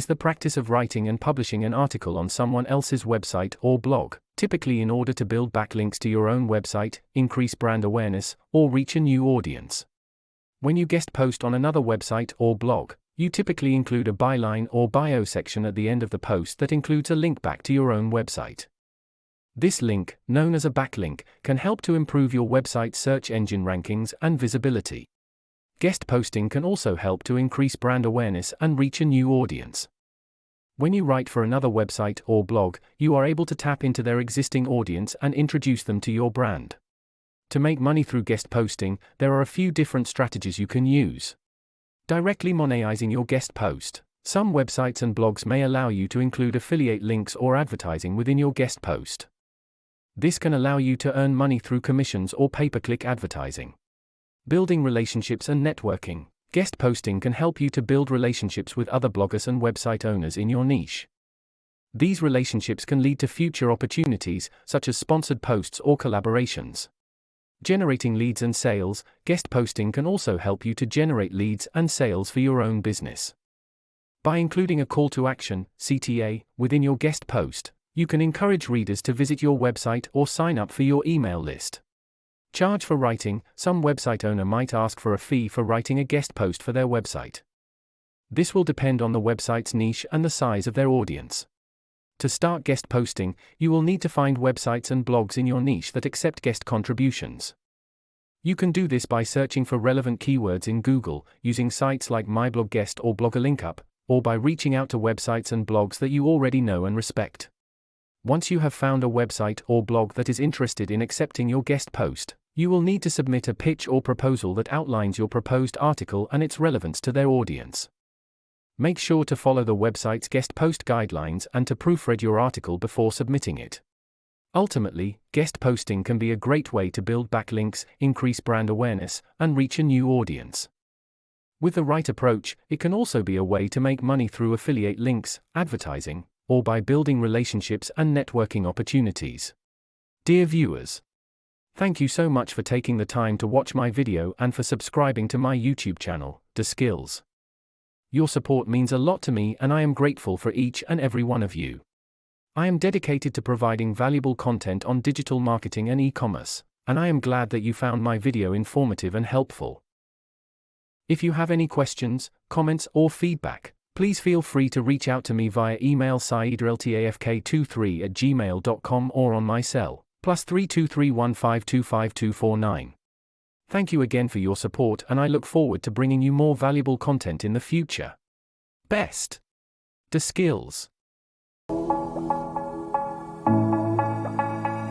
the practice of writing and publishing an article on someone else's website or blog, typically in order to build backlinks to your own website, increase brand awareness, or reach a new audience. When you guest post on another website or blog, you typically include a byline or bio section at the end of the post that includes a link back to your own website. This link, known as a backlink, can help to improve your website's search engine rankings and visibility. Guest posting can also help to increase brand awareness and reach a new audience. When you write for another website or blog, you are able to tap into their existing audience and introduce them to your brand. To make money through guest posting, there are a few different strategies you can use. Directly monetizing your guest post. Some websites and blogs may allow you to include affiliate links or advertising within your guest post. This can allow you to earn money through commissions or pay-per-click advertising. Building relationships and networking. Guest posting can help you to build relationships with other bloggers and website owners in your niche. These relationships can lead to future opportunities, such as sponsored posts or collaborations. Generating leads and sales. Guest posting can also help you to generate leads and sales for your own business. By including a call to action, CTA, within your guest post, you can encourage readers to visit your website or sign up for your email list. Charge for writing. Some website owner might ask for a fee for writing a guest post for their website. This will depend on the website's niche and the size of their audience. To start guest posting, you will need to find websites and blogs in your niche that accept guest contributions. You can do this by searching for relevant keywords in Google, using sites like MyBlogGuest or BloggerLinkUp, or by reaching out to websites and blogs that you already know and respect. Once you have found a website or blog that is interested in accepting your guest post, you will need to submit a pitch or proposal that outlines your proposed article and its relevance to their audience. Make sure to follow the website's guest post guidelines and to proofread your article before submitting it. Ultimately, guest posting can be a great way to build backlinks, increase brand awareness, and reach a new audience. With the right approach, it can also be a way to make money through affiliate links, advertising, or by building relationships and networking opportunities. Dear viewers, thank you so much for taking the time to watch my video and for subscribing to my YouTube channel, The Skills. Your support means a lot to me and I am grateful for each and every one of you. I am dedicated to providing valuable content on digital marketing and e-commerce, and I am glad that you found my video informative and helpful. If you have any questions, comments or feedback, please feel free to reach out to me via email saidraltafk23@gmail.com or on my cell, +32315252249. Thank you again for your support and I look forward to bringing you more valuable content in the future. Best. The Skills.